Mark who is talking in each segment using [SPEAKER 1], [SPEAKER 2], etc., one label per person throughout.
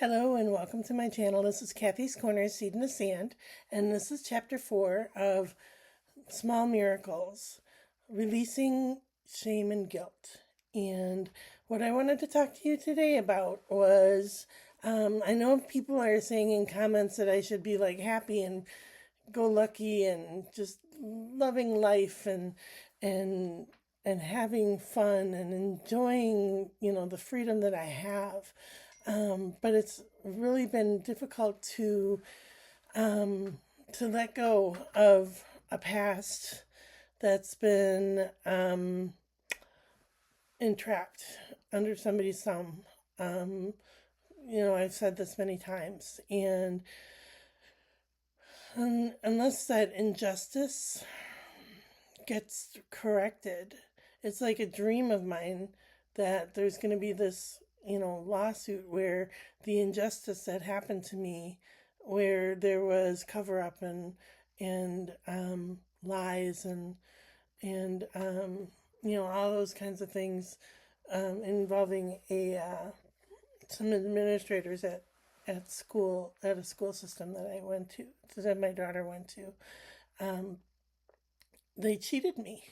[SPEAKER 1] Hello and welcome to my channel. This is Kathy's Corner, Seed in the Sand, and this is chapter 4 of Small Miracles, Releasing Shame and Guilt. And what I wanted to talk to you today about was, I know people are saying in comments that I should be like happy and go lucky and just loving life and and having fun and enjoying, the freedom that I have. But it's really been difficult to let go of a past that's been entrapped under somebody's thumb. I've said this many times, and unless that injustice gets corrected, it's like a dream of mine that there's going to be this, lawsuit where the injustice that happened to me, where there was cover up and lies and all those kinds of things involving some administrators at school, at a school system that I went to, that my daughter went to. They cheated me.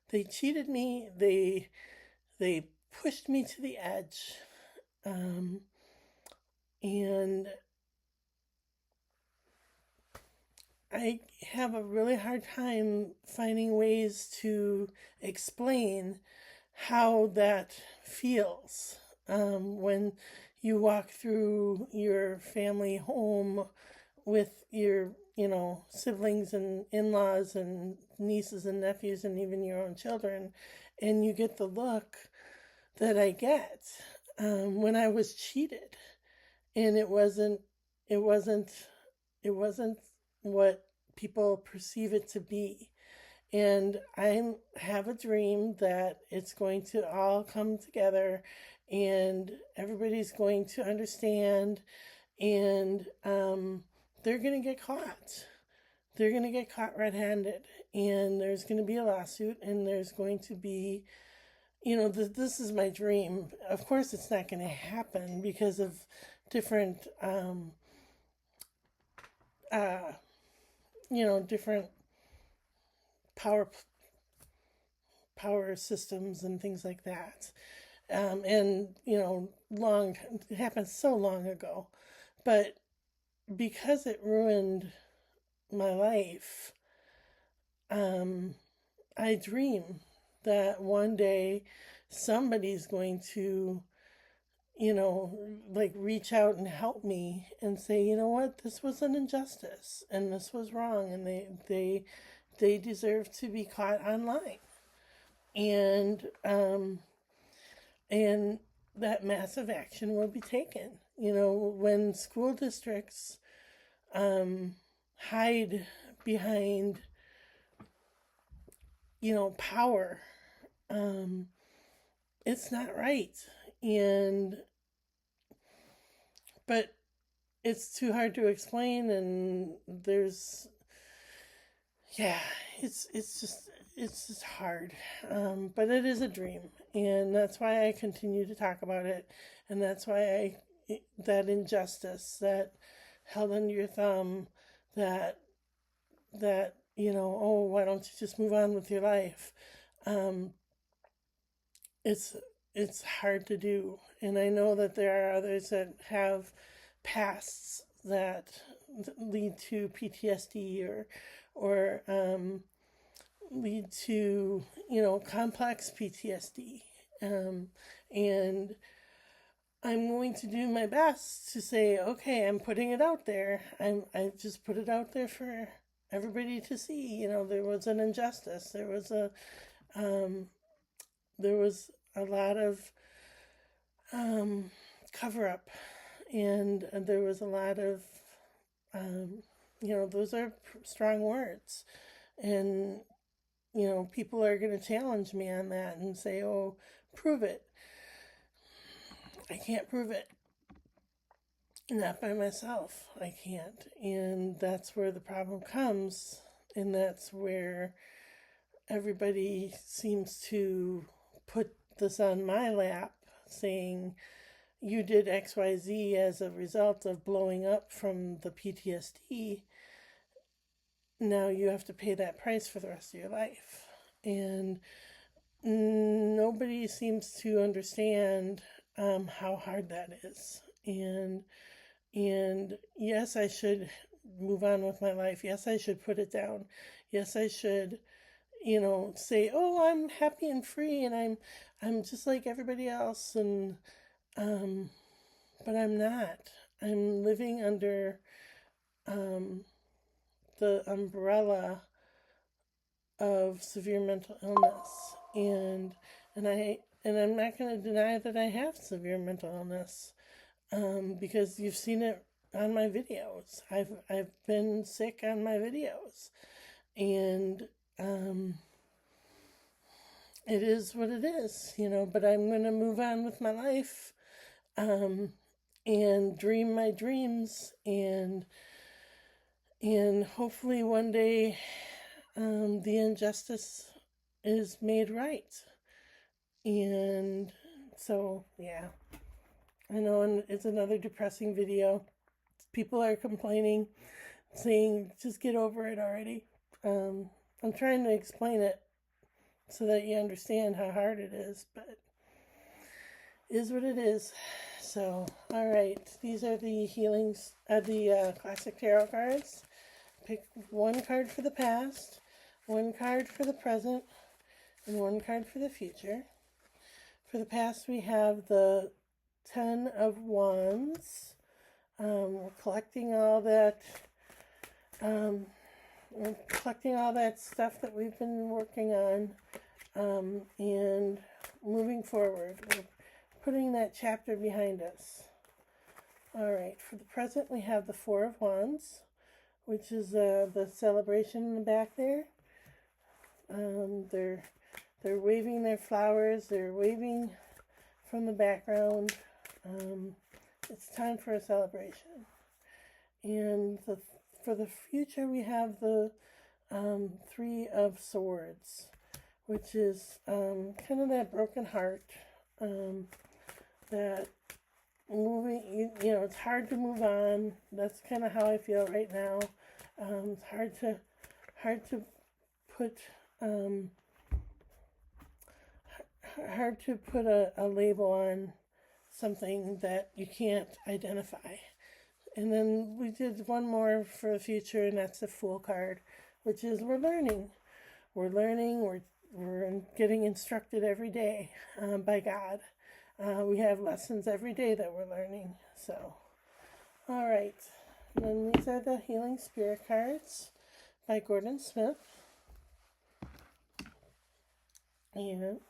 [SPEAKER 1] They cheated me. They pushed me to the edge. And I have a really hard time finding ways to explain how that feels when you walk through your family home with your, siblings and in-laws and nieces and nephews and even your own children, and you get the look that I get when I was cheated, and it wasn't, it wasn't what people perceive it to be. And I have a dream that it's going to all come together and everybody's going to understand, and they're going to get caught. They're going to get caught red-handed, and there's going to be a lawsuit, and there's going to be, this is my dream. Of course, it's not going to happen because of different, different power systems and things like that. It happened so long ago, but because it ruined my life, I dream that one day somebody's going to, reach out and help me and say, you know what, this was an injustice and this was wrong, and they deserve to be caught online. And that massive action will be taken. When school districts hide behind, power, it's not right. But it's too hard to explain, and it's just hard. But it is a dream, and that's why I continue to talk about it, and that's why that injustice, that held under your thumb, that oh, why don't you just move on with your life? It's hard to do, and I know that there are others that have pasts that lead to PTSD or lead to complex PTSD, and I'm going to do my best to say, okay, I'm putting it out there. I just put it out there for everybody to see. There was an injustice. There was a lot of cover up, and there was a lot of those are strong words, and people are going to challenge me on that and say, oh, prove it. I can't prove it. Not by myself. I can't. And that's where the problem comes. And that's where everybody seems to put this on my lap, saying, you did XYZ as a result of blowing up from the PTSD, now you have to pay that price for the rest of your life. And nobody seems to understand how hard that is. And yes, I should move on with my life. Yes, I should put it down. Yes, I should, say, "Oh, I'm happy and free, and I'm just like everybody else." And but I'm not. I'm living under um, the umbrella of severe mental illness, and I'm not going to deny that I have severe mental illness, because you've seen it on my videos. I've been sick on my videos, and it is what it is, But I'm going to move on with my life, and dream my dreams, and hopefully one day the injustice is made right. And so, yeah, I know, and it's another depressing video. People are complaining, saying, just get over it already. I'm trying to explain it so that you understand how hard it is, but it is what it is. So, all right, these are the healings, the classic tarot cards. Pick one card for the past, one card for the present, and one card for the future. For the past, we have the Ten of Wands. We're collecting all that. We're collecting all that stuff that we've been working on, and moving forward. We're putting that chapter behind us. All right. For the present, we have the Four of Wands, which is the celebration in the back there. They're waving their flowers. They're waving from the background. It's time for a celebration. And for the future, we have the Three of Swords, which is kind of that broken heart, that moving, it's hard to move on. That's kind of how I feel right now. It's hard to put a label on something that you can't identify. And then we did one more for the future, and that's the Fool card, which is we're learning. We're getting instructed every day by God. We have lessons every day that we're learning. So, all right. And then these are the Healing Spirit cards by Gordon Smith. And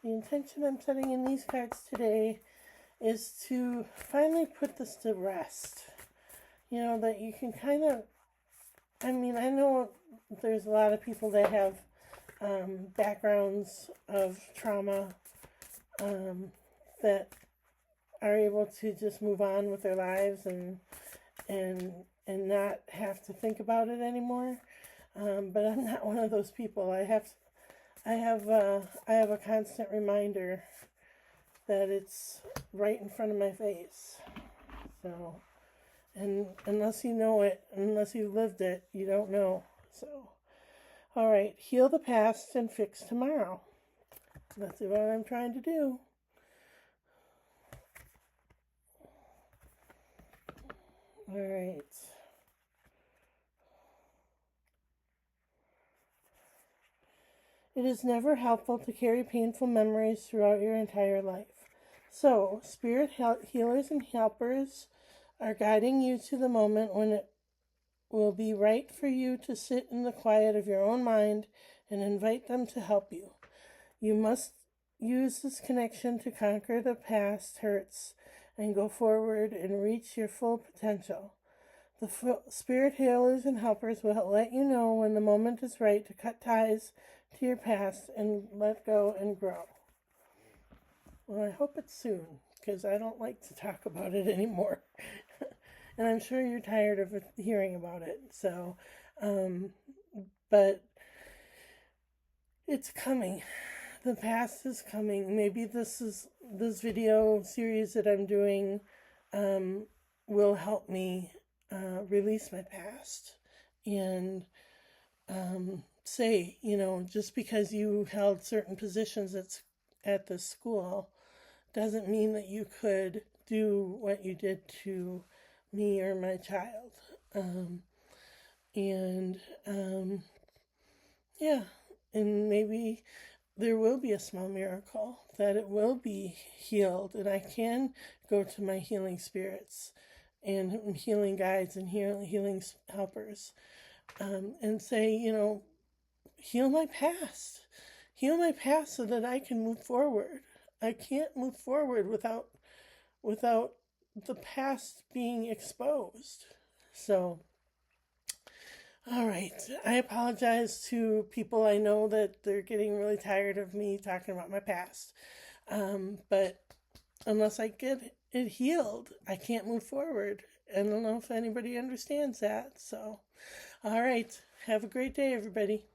[SPEAKER 1] the intention I'm setting in these cards today is to finally put this to rest. That you can kind of, I know there's a lot of people that have backgrounds of trauma, that are able to just move on with their lives and not have to think about it anymore. But I'm not one of those people. I have a constant reminder that it's right in front of my face. So, and unless you know it, unless you've lived it, you don't know. So, all right, heal the past and fix tomorrow. That's what I'm trying to do. All right. It is never helpful to carry painful memories throughout your entire life. So, spirit healers and helpers are guiding you to the moment when it will be right for you to sit in the quiet of your own mind and invite them to help you. You must use this connection to conquer the past hurts and go forward and reach your full potential. The spirit healers and helpers will let you know when the moment is right to cut ties to your past and let go and grow. Well, I hope it's soon, because I don't like to talk about it anymore. And I'm sure you're tired of hearing about it. So, but it's coming. the past is coming. Maybe this video series that I'm doing will help me release my past and say, just because you held certain positions at the school doesn't mean that you could do what you did to me or my child. And yeah, and maybe there will be a small miracle, that it will be healed, and I can go to my healing spirits and healing guides and healing helpers and say, heal my past. Heal my past so that I can move forward. I can't move forward without the past being exposed. So, all right. I apologize to people. I know that they're getting really tired of me talking about my past. But unless I get it healed, I can't move forward. I don't know if anybody understands that. So, all right. Have a great day, everybody.